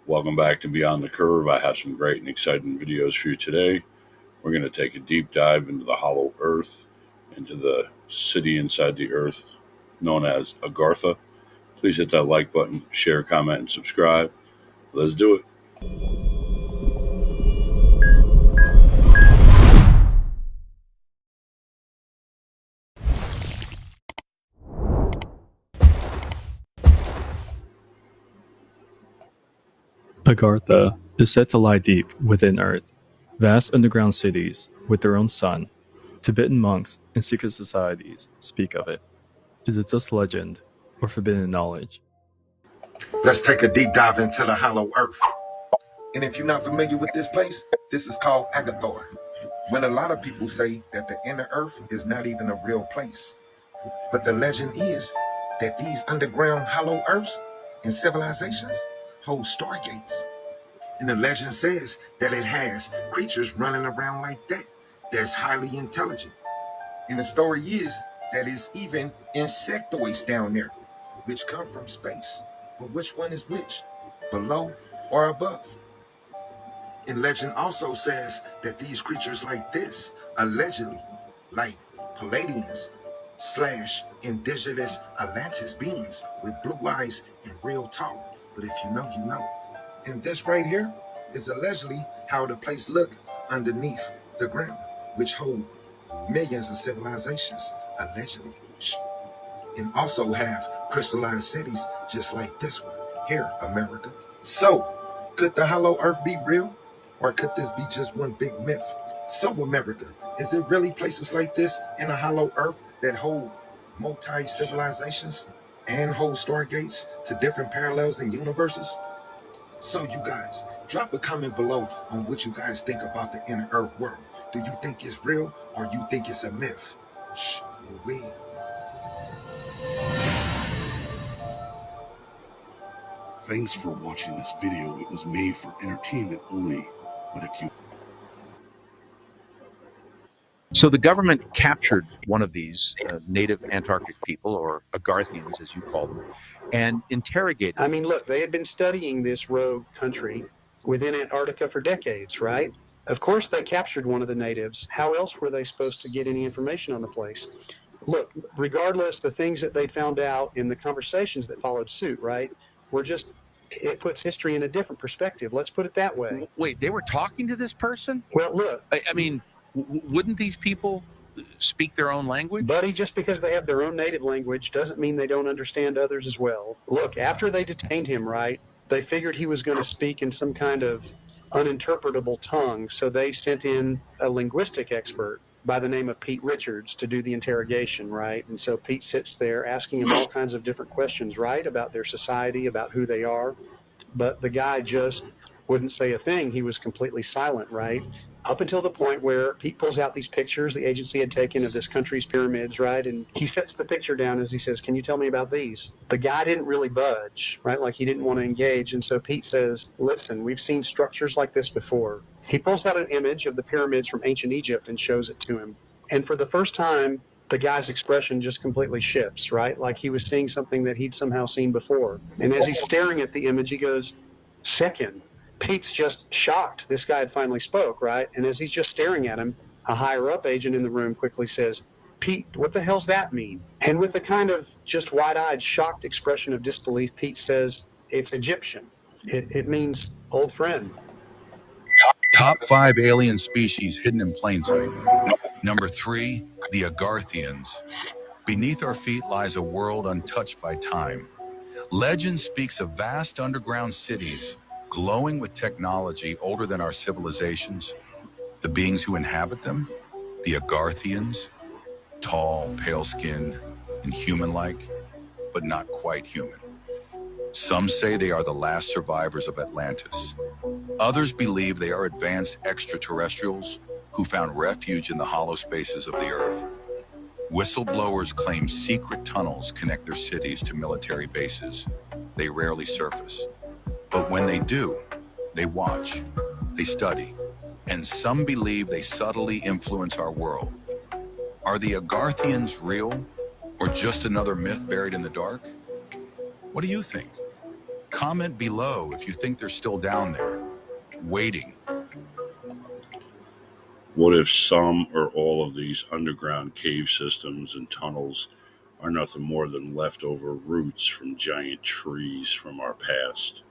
Welcome back to Beyond the Curve. I have some great and exciting videos for you today. We're going to take a deep dive into the hollow earth, into the city inside the earth known as Agartha. Please hit that like button, share, comment, and subscribe. Let's do it. Agartha is said to lie deep within Earth. Vast underground cities with their own sun, Tibetan monks, and secret societies speak of it. Is it just legend or forbidden knowledge? Let's take a deep dive into the hollow earth. And if you're not familiar with this place, this is called Agartha. When a lot of people say that the inner earth is not even a real place. But the legend is that these underground hollow earths and civilizations hold stargates. And the legend says that it has creatures running around like that that's highly intelligent. And the story is that it's even insectoids down there, which come from space. But which one is which? Below or above? And legend also says that these creatures like this, allegedly, like Palladians / indigenous Atlantis beings with blue eyes and real tall. But if you know, you know. And this right here is allegedly how the place look underneath the ground, which hold millions of civilizations, allegedly. And also have crystallized cities just like this one here, America. So, could the hollow earth be real? Or could this be just one big myth? So, America, is it really places like this in a hollow earth that hold multi-civilizations and hold stargates to different parallels and universes? So, you guys, drop a comment below on what you guys think about the inner earth world. Do you think it's real or you think it's a myth? Shh, we. Thanks for watching this video. It was made for entertainment only, but if you So the government captured one of these native Antarctic people, or Agarthians as you call them, and interrogated. I mean, look, they had been studying this rogue country within Antarctica for decades, right? Of course, they captured one of the natives. How else were they supposed to get any information on the place? Look, regardless, the things that they found out in the conversations that followed suit, right, were just, it puts history in a different perspective. Let's put it that way. Wait, they were talking to this person? Well, look, I mean, wouldn't these people speak their own language? buddy, just because they have their own native language doesn't mean they don't understand others as well. Look, after they detained him, right, they figured he was going to speak in some kind of uninterpretable tongue, so they sent in a linguistic expert by the name of Pete Richards to do the interrogation, right? And so Pete sits there asking him all kinds of different questions, right, about their society, about who they are. But the guy just wouldn't say a thing. He was completely silent, right? Up until the point where Pete pulls out these pictures the agency had taken of this country's pyramids, right? And he sets the picture down as he says, "Can you tell me about these?" The guy didn't really budge, right? Like he didn't want to engage. And so Pete says, "Listen, we've seen structures like this before." He pulls out an image of the pyramids from ancient Egypt and shows it to him. And for the first time, the guy's expression just completely shifts, right? Like he was seeing something that he'd somehow seen before. And as he's staring at the image, he goes, "Second." Pete's just shocked this guy had finally spoke, right? And as he's just staring at him, a higher up agent in the room quickly says, "Pete, what the hell's that mean?" And with a kind of just wide-eyed, shocked expression of disbelief, Pete says, "It's Egyptian. It means old friend." Top 5 alien species hidden in plain sight. Number 3, the Agarthians. Beneath our feet lies a world untouched by time. Legend speaks of vast underground cities, glowing with technology older than our civilizations. The beings who inhabit them, the Agarthians, tall, pale-skinned, and human-like, but not quite human. Some say they are the last survivors of Atlantis. Others believe they are advanced extraterrestrials who found refuge in the hollow spaces of the Earth. Whistleblowers claim secret tunnels connect their cities to military bases. They rarely surface. But when they do, they watch, they study, and some believe they subtly influence our world. Are the Agarthians real, or just another myth buried in the dark? What do you think? Comment below if you think they're still down there, waiting. What if some or all of these underground cave systems and tunnels are nothing more than leftover roots from giant trees from our past?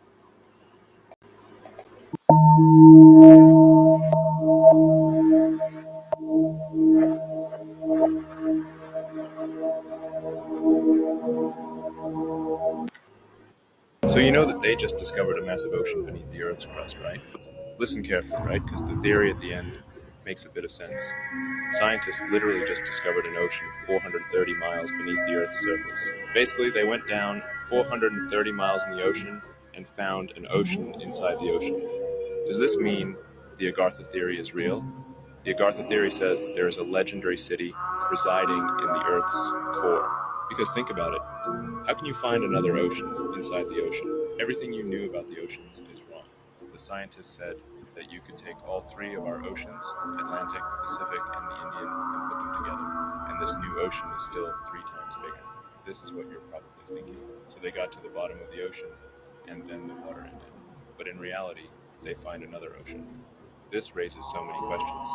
So you know that they just discovered a massive ocean beneath the Earth's crust, right? Listen carefully, right? Because the theory at the end makes a bit of sense. Scientists literally just discovered an ocean 430 miles beneath the Earth's surface. Basically, they went down 430 miles in the ocean and found an ocean inside the ocean. Does this mean the Agartha theory is real? The Agartha theory says that there is a legendary city residing in the Earth's core. Because think about it. How can you find another ocean inside the ocean? Everything you knew about the oceans is wrong. The scientists said that you could take all three of our oceans, Atlantic, Pacific, and the Indian, and put them together. And this new ocean is still 3 times bigger. This is what you're probably thinking. So they got to the bottom of the ocean, and then the water ended. But in reality, they find another ocean. This raises so many questions.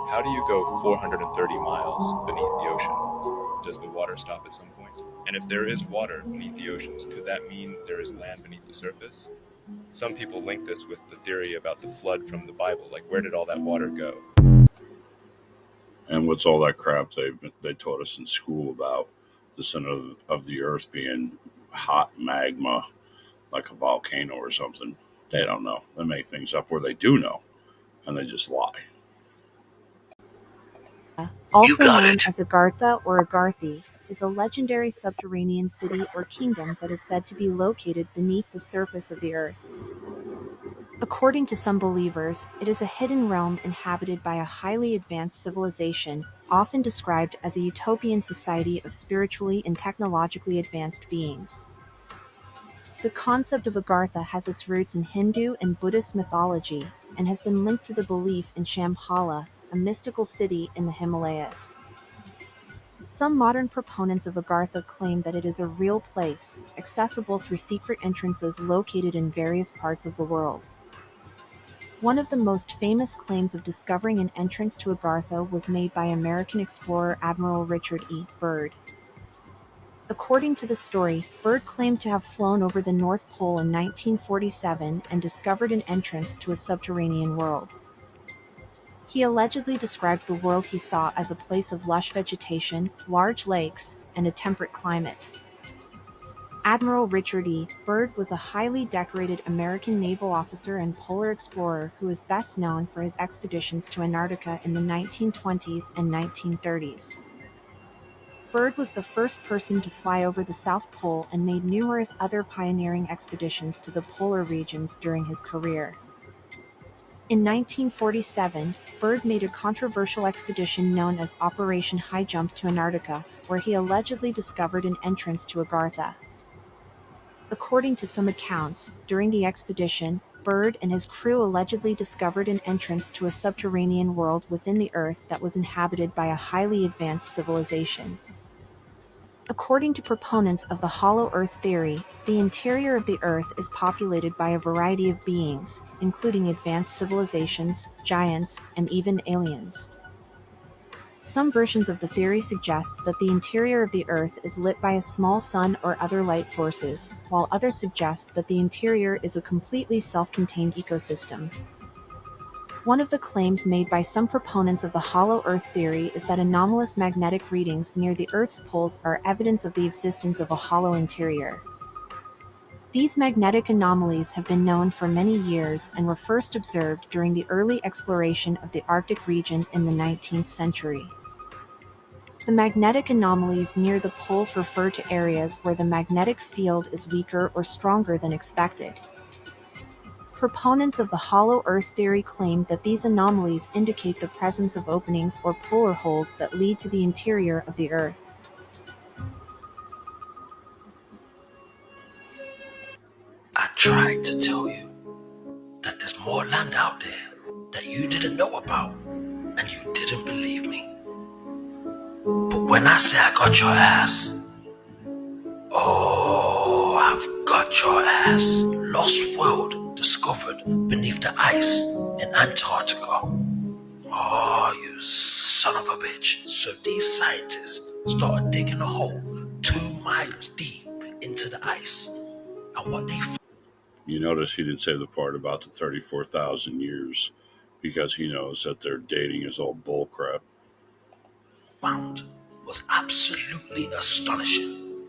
How do you go 430 miles beneath the ocean? Does the water stop at some point? And if there is water beneath the oceans, could that mean there is land beneath the surface? Some people link this with the theory about the flood from the Bible, like where did all that water go? And what's all that crap they taught us in school about the center of the Earth being hot magma, like a volcano or something? They don't know. They make things up, or they do know, and they just lie. Also known as Agartha or Agarthi, is a legendary subterranean city or kingdom that is said to be located beneath the surface of the earth. According to some believers, it is a hidden realm inhabited by a highly advanced civilization, often described as a utopian society of spiritually and technologically advanced beings. The concept of Agartha has its roots in Hindu and Buddhist mythology, and has been linked to the belief in Shambhala, a mystical city in the Himalayas. Some modern proponents of Agartha claim that it is a real place, accessible through secret entrances located in various parts of the world. One of the most famous claims of discovering an entrance to Agartha was made by American explorer Admiral Richard E. Byrd. According to the story, Byrd claimed to have flown over the North Pole in 1947 and discovered an entrance to a subterranean world. He allegedly described the world he saw as a place of lush vegetation, large lakes, and a temperate climate. Admiral Richard E. Byrd was a highly decorated American naval officer and polar explorer who is best known for his expeditions to Antarctica in the 1920s and 1930s. Byrd was the first person to fly over the South Pole and made numerous other pioneering expeditions to the polar regions during his career. In 1947, Byrd made a controversial expedition known as Operation High Jump to Antarctica, where he allegedly discovered an entrance to Agartha. According to some accounts, during the expedition, Byrd and his crew allegedly discovered an entrance to a subterranean world within the Earth that was inhabited by a highly advanced civilization. According to proponents of the Hollow Earth theory, the interior of the Earth is populated by a variety of beings, including advanced civilizations, giants, and even aliens. Some versions of the theory suggest that the interior of the Earth is lit by a small sun or other light sources, while others suggest that the interior is a completely self-contained ecosystem. One of the claims made by some proponents of the Hollow Earth theory is that anomalous magnetic readings near the Earth's poles are evidence of the existence of a hollow interior. These magnetic anomalies have been known for many years and were first observed during the early exploration of the Arctic region in the 19th century. The magnetic anomalies near the poles refer to areas where the magnetic field is weaker or stronger than expected. Proponents of the Hollow Earth theory claim that these anomalies indicate the presence of openings or polar holes that lead to the interior of the Earth. I tried to tell you that there's more land out there that you didn't know about, and you didn't believe me. But when I say I got your ass, oh, I've got got your ass. Lost world discovered beneath the ice in Antarctica. Oh, you son of a bitch. So these scientists started digging a hole 2 miles deep into the ice. And what they You notice he didn't say the part about the 34,000 years because he knows that their dating is all bullcrap. found was absolutely astonishing.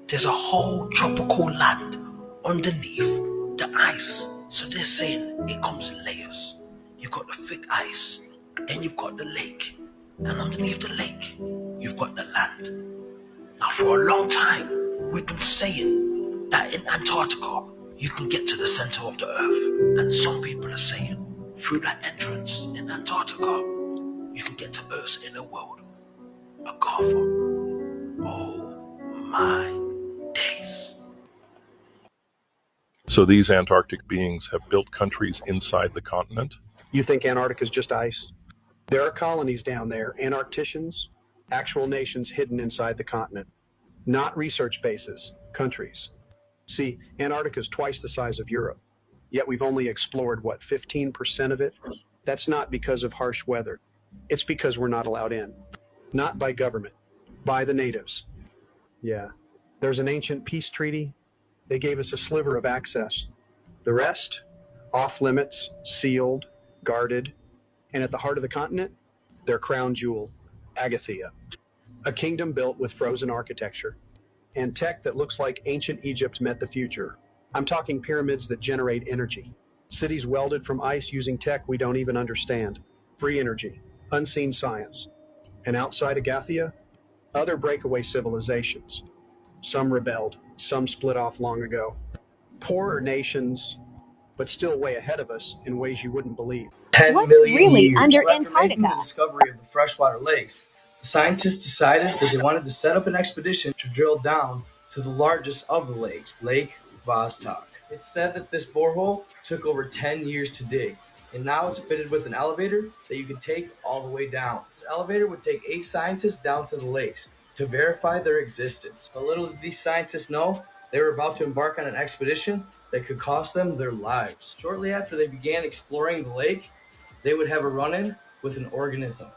There's a whole tropical land underneath the ice. So they're saying it comes in layers. You've got the thick ice, then you've got the lake, and underneath the lake, you've got the land. Now, for a long time, we've been saying that in Antarctica, you can get to the center of the earth. And some people are saying through that entrance in Antarctica, you can get to Earth's inner world. Agartha. Oh my days. So these Antarctic beings have built countries inside the continent? You think Antarctica is just ice? There are colonies down there, Antarcticians, actual nations hidden inside the continent. Not research bases, countries. See, Antarctica is twice the size of Europe, yet we've only explored, 15% of it? That's not because of harsh weather. It's because we're not allowed in. Not by government, by the natives. Yeah. There's an ancient peace treaty. They gave us a sliver of access. The rest, off limits, sealed, guarded, and at the heart of the continent, their crown jewel, Agartha, a kingdom built with frozen architecture and tech that looks like ancient Egypt met the future. I'm talking pyramids that generate energy, cities welded from ice using tech we don't even understand, free energy, unseen science. And outside Agartha, other breakaway civilizations. Some rebelled, some split off long ago. Poorer nations, but still way ahead of us in ways you wouldn't believe. 10 What's million really years under left from making the Antarctica? discovery of the freshwater lakes. The scientists decided that they wanted to set up an expedition to drill down to the largest of the lakes, Lake Vostok. It's said that this borehole took over 10 years to dig, and now it's fitted with an elevator that you can take all the way down. This elevator would take 8 scientists down to the lakes to verify their existence. But little did these scientists know, they were about to embark on an expedition that could cost them their lives. Shortly after they began exploring the lake, they would have a run-in with an organism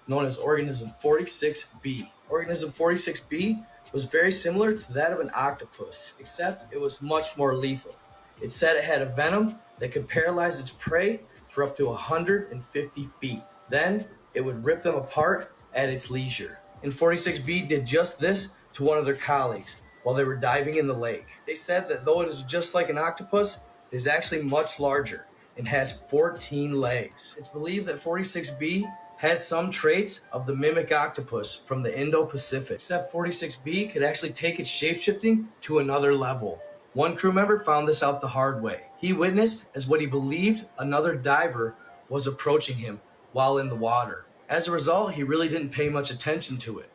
known as Organism 46B. Organism 46B was very similar to that of an octopus, except it was much more lethal. It said it had a venom that could paralyze its prey for up to 150 feet. Then it would rip them apart at its leisure. And 46B did just this to one of their colleagues while they were diving in the lake. They said that though it is just like an octopus, it is actually much larger and has 14 legs. It's believed that 46B has some traits of the mimic octopus from the Indo-Pacific, except 46B could actually take its shapeshifting to another level. One crew member found this out the hard way. He witnessed as what he believed another diver was approaching him while in the water. As a result, he really didn't pay much attention to it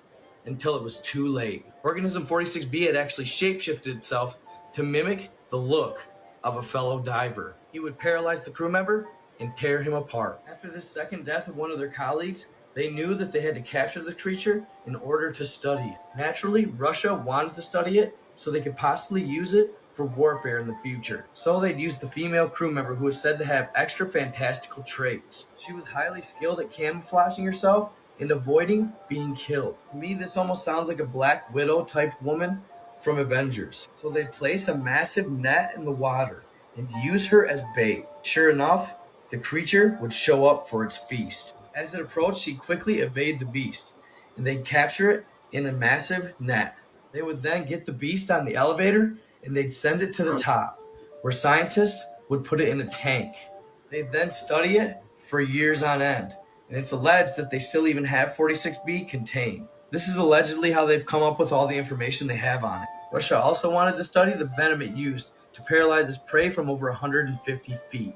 until it was too late. Organism 46B had actually shapeshifted itself to mimic the look of a fellow diver. He would paralyze the crew member and tear him apart. After this second death of one of their colleagues, they knew that they had to capture the creature in order to study it. Naturally, Russia wanted to study it so they could possibly use it for warfare in the future. So they'd use the female crew member who was said to have extra fantastical traits. She was highly skilled at camouflaging herself and avoiding being killed. To me, this almost sounds like a Black Widow type woman from Avengers. So they'd place a massive net in the water and use her as bait. Sure enough, the creature would show up for its feast. As it approached, he'd quickly evade the beast, and they'd capture it in a massive net. They would then get the beast on the elevator, and they'd send it to the top, where scientists would put it in a tank. They'd then study it for years on end, and it's alleged that they still even have 46B contained. This is allegedly how they've come up with all the information they have on it. Russia also wanted to study the venom it used to paralyze its prey from over 150 feet.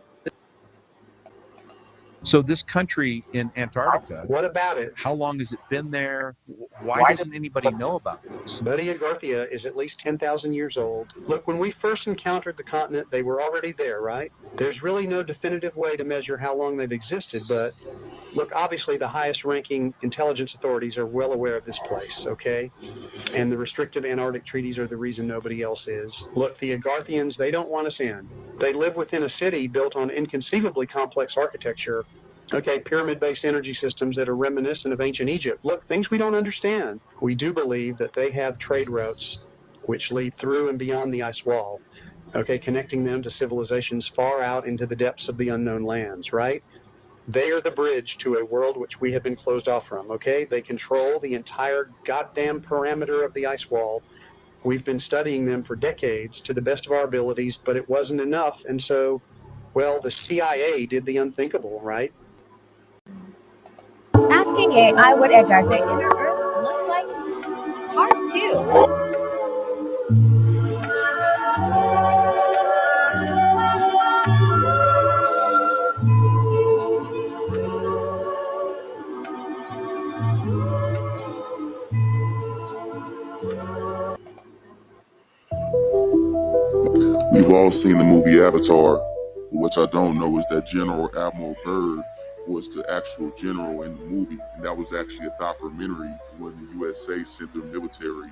So this country in Antarctica, What about it? how long has it been there? Why doesn't anybody know about this? Buddy, Agartha is at least 10,000 years old. Look, when we first encountered the continent, they were already there, right? There's really no definitive way to measure how long they've existed, but Look, obviously the highest ranking intelligence authorities are well aware of this place, okay? And the restrictive Antarctic treaties are the reason nobody else is. Look, the Agarthians, they don't want us in. They live within a city built on inconceivably complex architecture, okay, pyramid-based energy systems that are reminiscent of ancient Egypt. Look, things we don't understand. We do believe that they have trade routes which lead through and beyond the ice wall, okay, connecting them to civilizations far out into the depths of the unknown lands, right? They are the bridge to a world which we have been closed off from, okay? They control the entire goddamn parameter of the ice wall. We've been studying them for decades to the best of our abilities, but it wasn't enough. And so, well, the CIA did the unthinkable, right? Asking AI what Agartha inner Earth looks like? Part 2. We've all seen the movie Avatar. What I don't know is that General Admiral Byrd was the actual general in the movie, and that was actually a documentary when the USA sent their military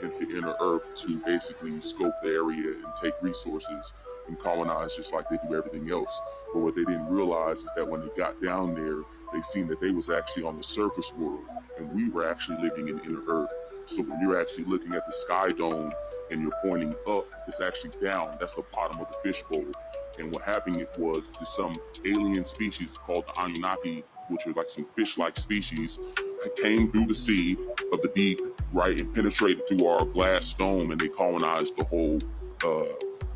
into inner Earth to basically scope the area and take resources and colonize just like they do everything else. But what they didn't realize is that when they got down there, they seen that they was actually on the surface world, and we were actually living in inner Earth. So when you're actually looking at the sky dome and you're pointing up, it's actually down. That's the bottom of the fishbowl. And what happened was there's some alien species called the Anunnaki, which are like some fish-like species, came through the sea of the deep, right, and penetrated through our glass dome, and they colonized the whole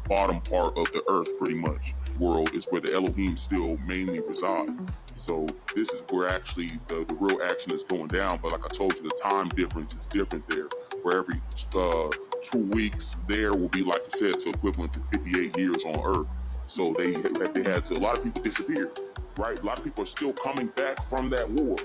bottom part of the earth, pretty much. World is where the Elohim still mainly reside. So this is where actually the real action is going down. But like I told you, the time difference is different there. For every 2 weeks, there will be, like I said, to equivalent to 58 years on Earth. So they had to. A lot of people disappeared, right? A lot of people are still coming back from that war.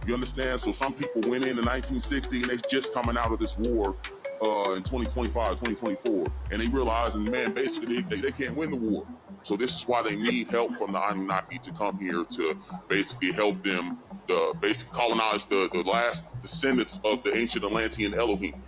You understand? So some people went in 1960 and they just coming out of this war in 2025, 2024, and they realizing, man, basically they can't win the war. So this is why they need help from the Anunnaki to come here to basically help them basically colonize the last descendants of the ancient Atlantean Elohim.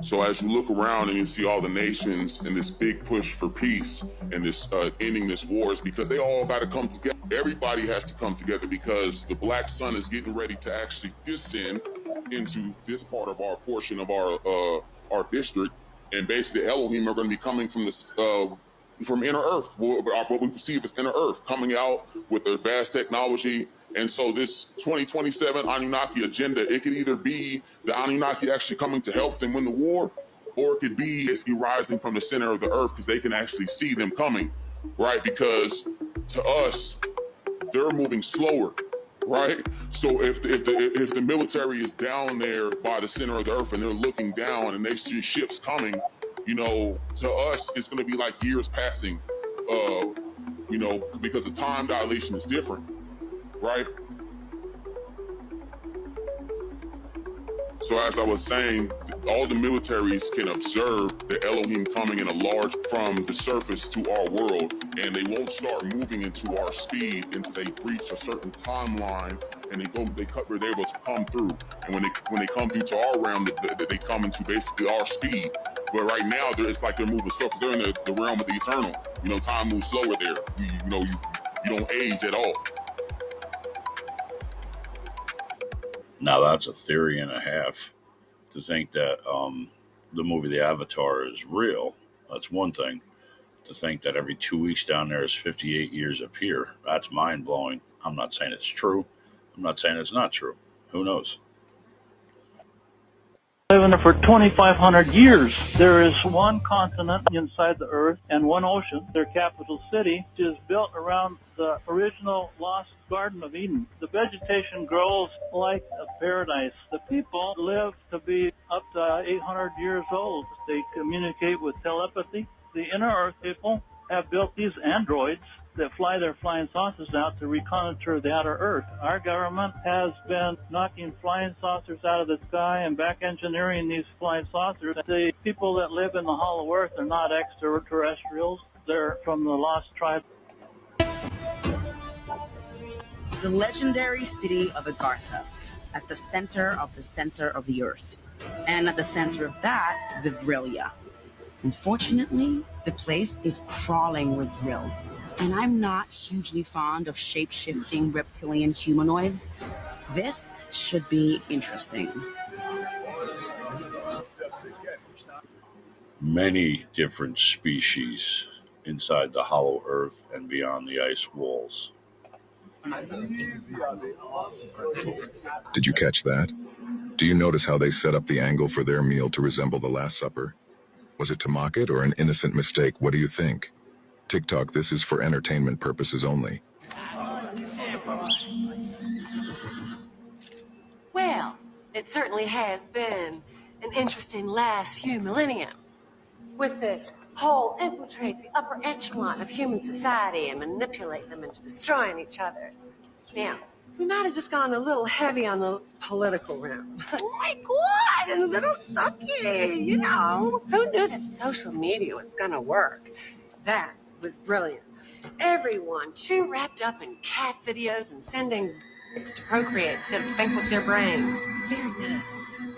So as you look around and you see all the nations and this big push for peace and this ending this war, is because they all got to come together. Everybody has to come together because the black sun is getting ready to actually descend into this part of our portion of our district, and basically Elohim are going to be coming from this from inner Earth, what we perceive as inner Earth, coming out with their vast technology. And so this 2027 Anunnaki agenda, it could either be the Anunnaki actually coming to help them win the war, or it could be basically rising from the center of the earth because they can actually see them coming, right? Because to us, they're moving slower, right? So if the military is down there by the center of the earth and they're looking down and they see ships coming, to us it's going to be like years passing, because the time dilation is different, right? So as I was saying, all the militaries can observe the Elohim coming in a large from the surface to our world, and they won't start moving into our speed until they reach a certain timeline, and they're able to come through. And when they come through to our realm, they come into basically our speed. But right now, it's like they're moving slow because they're in the realm of the eternal. Time moves slower there. You don't age at all. Now that's a theory and a half. To think that the movie The Avatar is real, that's one thing. To think that every 2 weeks down there is 58 years up here, that's mind blowing. I'm not saying it's true. I'm not saying it's not true. Who knows? Living there for 2,500 years. There is one continent inside the earth and one ocean. Their capital city is built around the original lost Garden of Eden. The vegetation grows like a paradise. The people live to be up to 800 years old. They communicate with telepathy. The inner earth people have built these androids that fly their flying saucers out to reconnoiter the outer Earth. Our government has been knocking flying saucers out of the sky and back engineering these flying saucers. The people that live in the Hollow Earth are not extraterrestrials. They're from the lost tribe. The legendary city of Agartha, at the center of the earth. And at the center of that, the Vrilya. Unfortunately, the place is crawling with Vril. And I'm not hugely fond of shape-shifting reptilian humanoids. This should be interesting. Many different species inside the hollow earth and beyond the ice walls. Did you catch that? Do you notice how they set up the angle for their meal to resemble the Last Supper? Was it to mock it or an innocent mistake? What do you think? TikTok, this is for entertainment purposes only. Well, it certainly has been an interesting last few millennium. With this whole infiltrate the upper echelon of human society and manipulate them into destroying each other. Now, we might have just gone a little heavy on the political realm. Oh my God, and a little sucky, you know. Who knew that social media was gonna work? That was brilliant. Everyone too wrapped up in cat videos and sending pics to procreate instead of think with their brains. Very nice.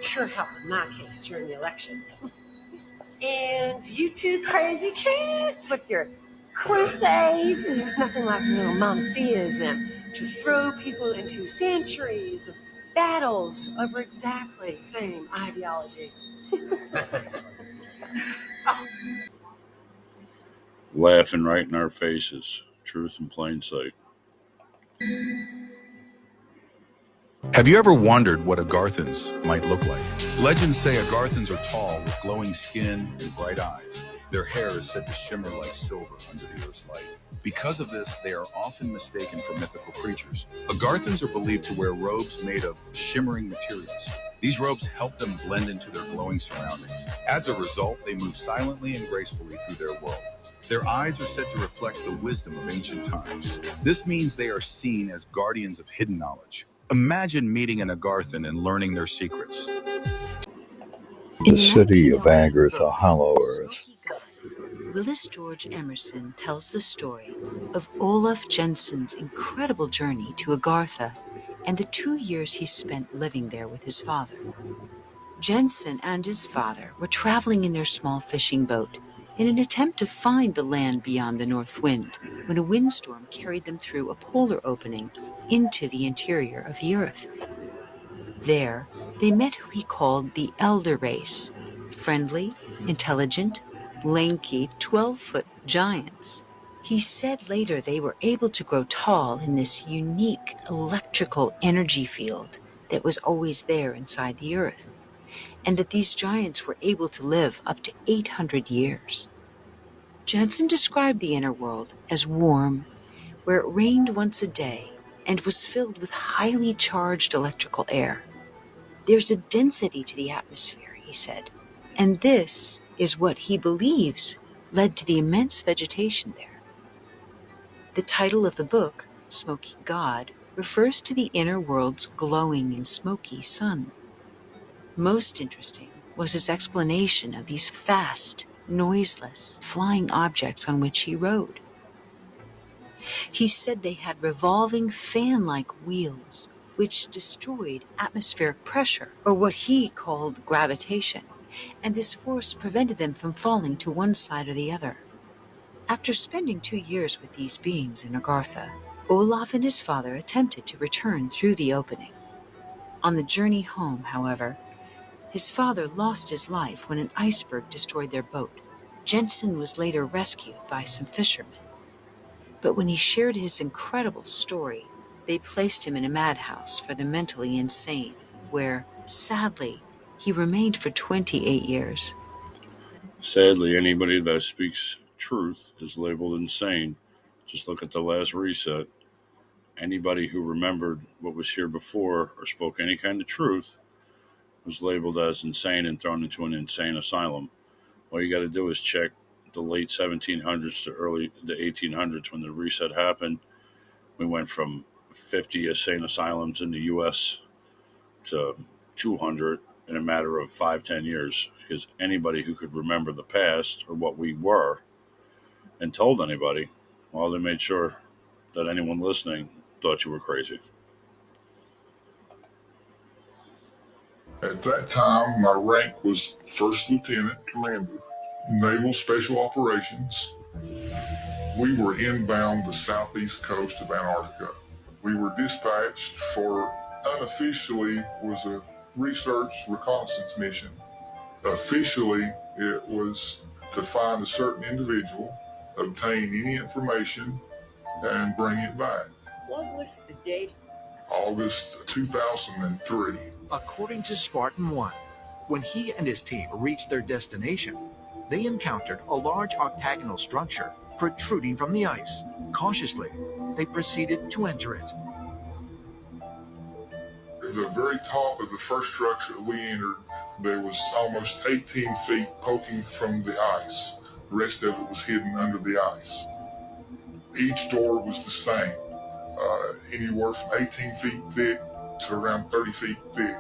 Sure helped in my case during the elections. And you two crazy kids with your crusades, and nothing like a little monotheism to throw people into centuries of battles over exactly the same ideology. Laughing right in our faces. Truth in plain sight. Have you ever wondered what Agarthans might look like? Legends say Agarthans are tall with glowing skin and bright eyes. Their hair is said to shimmer like silver under the earth's light. Because of this, they are often mistaken for mythical creatures. Agarthans are believed to wear robes made of shimmering materials. These robes help them blend into their glowing surroundings. As a result, they move silently and gracefully through their world. Their eyes are said to reflect the wisdom of ancient times. This means they are seen as guardians of hidden knowledge. Imagine meeting an Agarthan and learning their secrets. The city of Agartha, Hollow Earth. Willis George Emerson tells the story of Olaf Jensen's incredible journey to Agartha and the 2 years he spent living there with his father. Jensen and his father were traveling in their small fishing boat in an attempt to find the land beyond the north wind when a windstorm carried them through a polar opening into the interior of the earth. There, they met who he called the Elder Race, friendly, intelligent, lanky, 12-foot giants. He said later they were able to grow tall in this unique electrical energy field that was always there inside the earth, and that these giants were able to live up to 800 years. Jensen described the inner world as warm, where it rained once a day and was filled with highly charged electrical air. There's a density to the atmosphere, he said, and this is what he believes led to the immense vegetation there. The title of the book, Smoky God, refers to the inner world's glowing and smoky sun. Most interesting was his explanation of these fast, noiseless, flying objects on which he rode. He said they had revolving fan-like wheels which destroyed atmospheric pressure, or what he called gravitation, and this force prevented them from falling to one side or the other. After spending 2 years with these beings in Agartha, Olaf and his father attempted to return through the opening. On the journey home, however, his father lost his life when an iceberg destroyed their boat. Jensen was later rescued by some fishermen. But when he shared his incredible story, they placed him in a madhouse for the mentally insane, where, sadly, he remained for 28 years. Sadly, anybody that speaks truth is labeled insane. Just look at the last reset. Anybody who remembered what was here before or spoke any kind of truth was labeled as insane and thrown into an insane asylum. All you got to do is check the late 1700s to early the 1800s when the reset happened. We went from 50 insane asylums in the U.S. to 200 in a matter of 5-10 years, because anybody who could remember the past or what we were and told anybody, well, they made sure that anyone listening thought you were crazy. At that time, my rank was First Lieutenant Commander, Naval Special Operations. We were inbound the southeast coast of Antarctica. We were dispatched for, unofficially, was a research reconnaissance mission. Officially, it was to find a certain individual, obtain any information, and bring it back. What was the date? August 2003. According to Spartan 1, when he and his team reached their destination, they encountered a large octagonal structure protruding from the ice. Cautiously, they proceeded to enter it. At the very top of the first structure we entered, there was almost 18 feet poking from the ice. The rest of it was hidden under the ice. Each door was the same, anywhere from 18 feet thick to around 30 feet thick.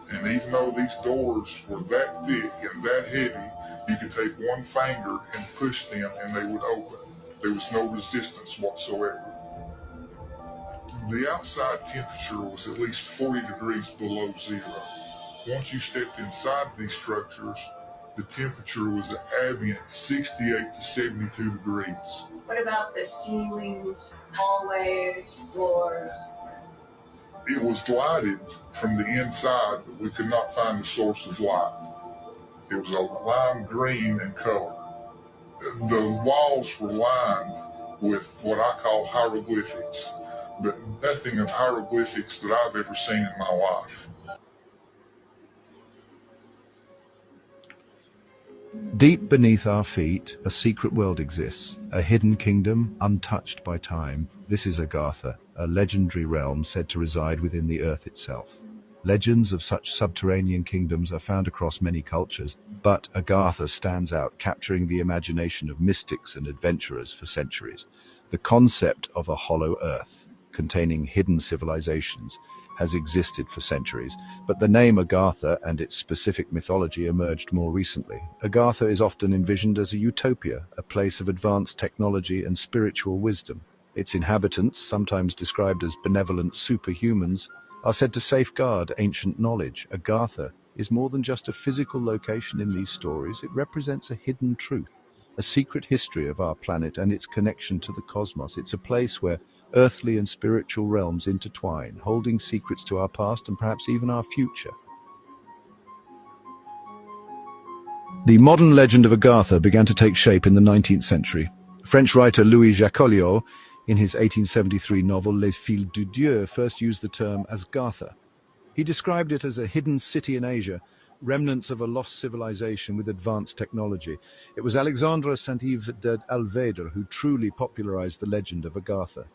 And even though these doors were that thick and that heavy, you could take one finger and push them and they would open. There was no resistance whatsoever. The outside temperature was at least 40 degrees below zero. Once you stepped inside these structures, the temperature was an ambient 68 to 72 degrees. What about the ceilings, hallways, floors? It was lighted from the inside, but we could not find the source of light. It was a lime green in color. The walls were lined with what I call hieroglyphics, but nothing of hieroglyphics that I've ever seen in my life. Deep beneath our feet, a secret world exists, a hidden kingdom untouched by time. This is Agartha, a legendary realm said to reside within the earth itself. Legends of such subterranean kingdoms are found across many cultures, but Agartha stands out, capturing the imagination of mystics and adventurers for centuries. The concept of a hollow earth, containing hidden civilizations, has existed for centuries, but the name Agartha and its specific mythology emerged more recently. Agartha is often envisioned as a utopia, a place of advanced technology and spiritual wisdom. Its inhabitants, sometimes described as benevolent superhumans, are said to safeguard ancient knowledge. Agartha is more than just a physical location in these stories. It represents a hidden truth, a secret history of our planet and its connection to the cosmos. It's a place where earthly and spiritual realms intertwine, holding secrets to our past and perhaps even our future. The modern legend of Agartha began to take shape in the 19th century. French writer Louis Jacoliot, in his 1873 novel Les Fils du Dieu, first used the term Asgartha. He described it as a hidden city in Asia, remnants of a lost civilization with advanced technology. It was Alexandre Saint-Yves d'Alvèdre who truly popularized the legend of Agartha.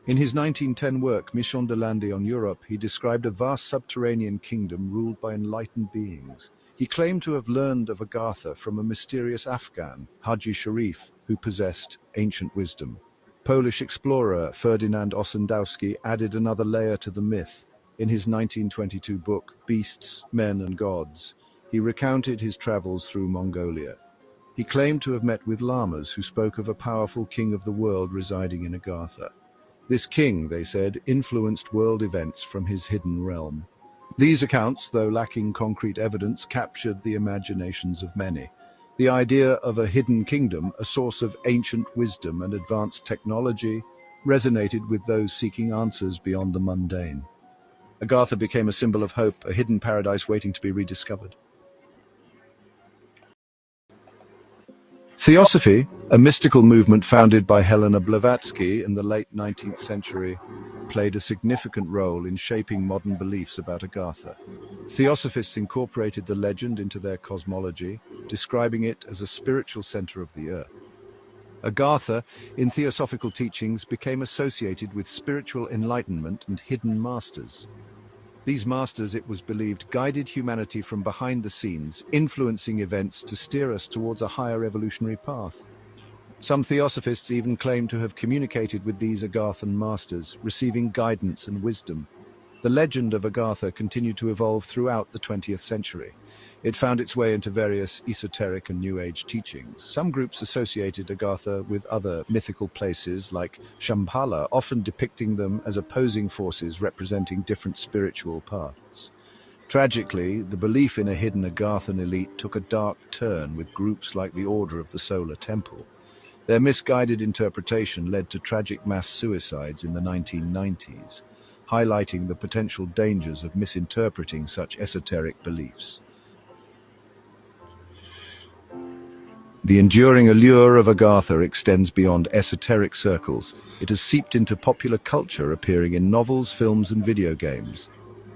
In his 1910 work, Mission de l'Inde on Europe, he described a vast subterranean kingdom ruled by enlightened beings. He claimed to have learned of Agartha from a mysterious Afghan, Haji Sharif, who possessed ancient wisdom. Polish explorer Ferdynand Ossendowski added another layer to the myth. In his 1922 book, Beasts, Men and Gods, he recounted his travels through Mongolia. He claimed to have met with lamas who spoke of a powerful king of the world residing in Agartha. This king, they said, influenced world events from his hidden realm. These accounts, though lacking concrete evidence, captured the imaginations of many. The idea of a hidden kingdom, a source of ancient wisdom and advanced technology, resonated with those seeking answers beyond the mundane. Agartha became a symbol of hope, a hidden paradise waiting to be rediscovered. Theosophy, a mystical movement founded by Helena Blavatsky in the late 19th century, played a significant role in shaping modern beliefs about Agartha. Theosophists incorporated the legend into their cosmology, describing it as a spiritual center of the earth. Agartha, in theosophical teachings, became associated with spiritual enlightenment and hidden masters. These masters, it was believed, guided humanity from behind the scenes, influencing events to steer us towards a higher evolutionary path. Some theosophists even claim to have communicated with these Agarthan masters, receiving guidance and wisdom. The legend of Agartha continued to evolve throughout the 20th century. It found its way into various esoteric and New Age teachings. Some groups associated Agartha with other mythical places like Shambhala, often depicting them as opposing forces representing different spiritual paths. Tragically, the belief in a hidden Agarthan elite took a dark turn with groups like the Order of the Solar Temple. Their misguided interpretation led to tragic mass suicides in the 1990s, highlighting the potential dangers of misinterpreting such esoteric beliefs. The enduring allure of Agartha extends beyond esoteric circles. It has seeped into popular culture, appearing in novels, films, and video games.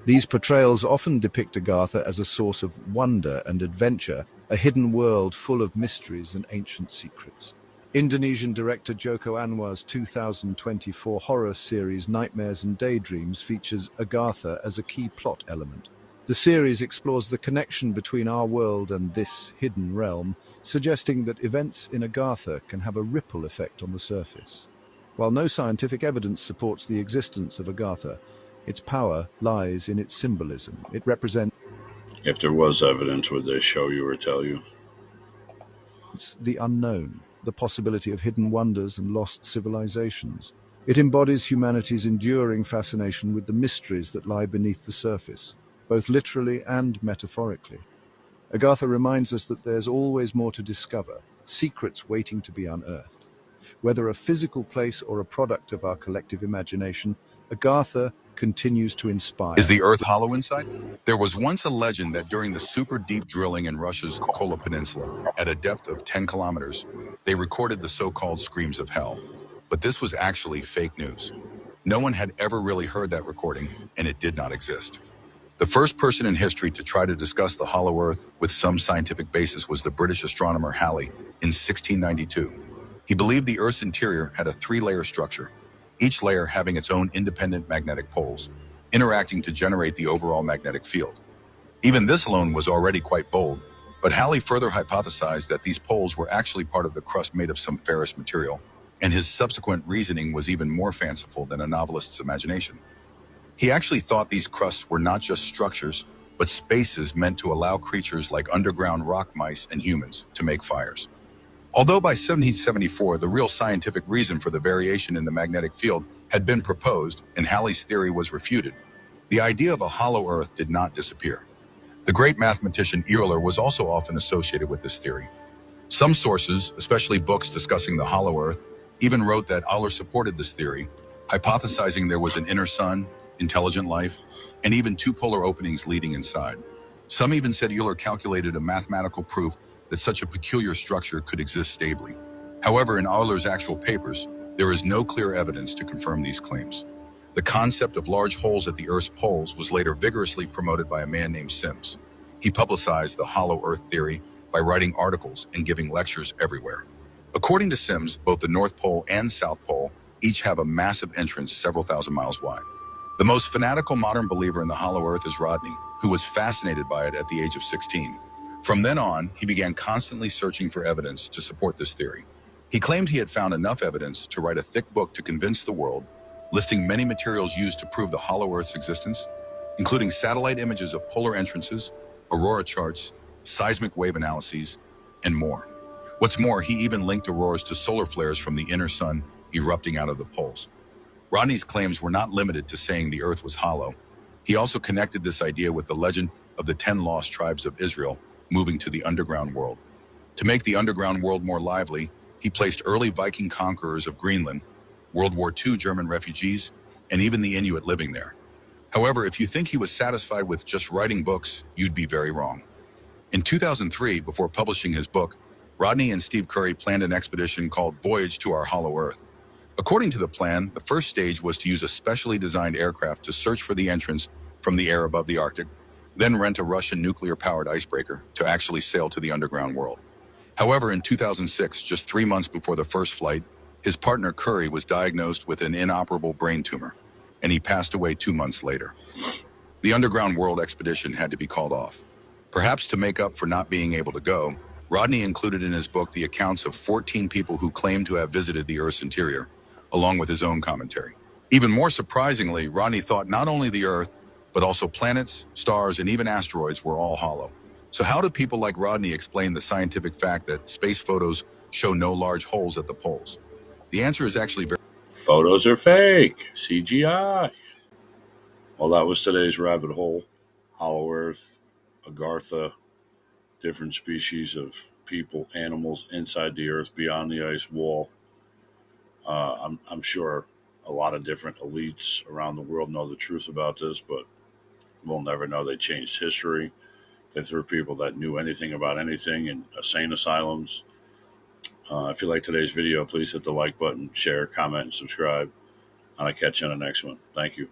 These portrayals often depict Agartha as a source of wonder and adventure, a hidden world full of mysteries and ancient secrets. Indonesian director Joko Anwar's 2024 horror series Nightmares and Daydreams features Agartha as a key plot element. The series explores the connection between our world and this hidden realm, suggesting that events in Agartha can have a ripple effect on the surface. While no scientific evidence supports the existence of Agartha, its power lies in its symbolism. It represents If there was evidence, would they show you or tell you? the unknown, the possibility of hidden wonders and lost civilizations. It embodies humanity's enduring fascination with the mysteries that lie beneath the surface, both literally and metaphorically. Agartha reminds us that there's always more to discover, secrets waiting to be unearthed. Whether a physical place or a product of our collective imagination, Agartha continues to inspire. Is the Earth hollow inside? There was once a legend that during the super deep drilling in Russia's Kola Peninsula, at a depth of 10 kilometers, they recorded the so-called screams of hell. But this was actually fake news. No one had ever really heard that recording, and it did not exist. The first person in history to try to discuss the hollow Earth with some scientific basis was the British astronomer Halley in 1692. He believed the Earth's interior had a three-layer structure, each layer having its own independent magnetic poles, interacting to generate the overall magnetic field. Even this alone was already quite bold, but Halley further hypothesized that these poles were actually part of the crust made of some ferrous material, and his subsequent reasoning was even more fanciful than a novelist's imagination. He actually thought these crusts were not just structures, but spaces meant to allow creatures like underground rock mice and humans to make fires. Although by 1774, the real scientific reason for the variation in the magnetic field had been proposed and Halley's theory was refuted, the idea of a hollow Earth did not disappear. The great mathematician Euler was also often associated with this theory. Some sources, especially books discussing the hollow Earth, even wrote that Euler supported this theory, hypothesizing there was an inner sun, intelligent life, and even two polar openings leading inside. Some even said Euler calculated a mathematical proof that such a peculiar structure could exist stably. However, in Euler's actual papers, there is no clear evidence to confirm these claims. The concept of large holes at the Earth's poles was later vigorously promoted by a man named Sims. He publicized the hollow Earth theory by writing articles and giving lectures everywhere. According to Sims, both the North Pole and South Pole each have a massive entrance several thousand miles wide. The most fanatical modern believer in the hollow Earth is Rodney, who was fascinated by it at the age of 16. From then on, he began constantly searching for evidence to support this theory. He claimed he had found enough evidence to write a thick book to convince the world, listing many materials used to prove the hollow Earth's existence, including satellite images of polar entrances, aurora charts, seismic wave analyses, and more. What's more, he even linked auroras to solar flares from the inner sun erupting out of the poles. Rodney's claims were not limited to saying the Earth was hollow. He also connected this idea with the legend of the 10 lost tribes of Israel moving to the underground world. To make the underground world more lively, he placed early Viking conquerors of Greenland, World War II German refugees, and even the Inuit living there. However, if you think he was satisfied with just writing books, you'd be very wrong. In 2003, before publishing his book, Rodney and Steve Curry planned an expedition called Voyage to Our Hollow Earth. According to the plan, the first stage was to use a specially designed aircraft to search for the entrance from the air above the Arctic, then rent a Russian nuclear-powered icebreaker to actually sail to the underground world. However, in 2006, just 3 months before the first flight, his partner Curry was diagnosed with an inoperable brain tumor, and he passed away 2 months later. The underground world expedition had to be called off. Perhaps to make up for not being able to go, Rodney included in his book the accounts of 14 people who claimed to have visited the Earth's interior, along with his own commentary. Even more surprisingly, Rodney thought not only the Earth, but also planets, stars, and even asteroids were all hollow. So how do people like Rodney explain the scientific fact that space photos show no large holes at the poles? The answer is actually very... Photos are fake. CGI. Well, that was today's rabbit hole. Hollow Earth, Agartha, different species of people, animals inside the Earth, beyond the ice wall. I'm sure a lot of different elites around the world know the truth about this, but we'll never know. They changed history. They threw people that knew anything about anything in insane asylums. If you like today's video, please hit the like button, share, comment, and subscribe. And I'll catch you on the next one. Thank you.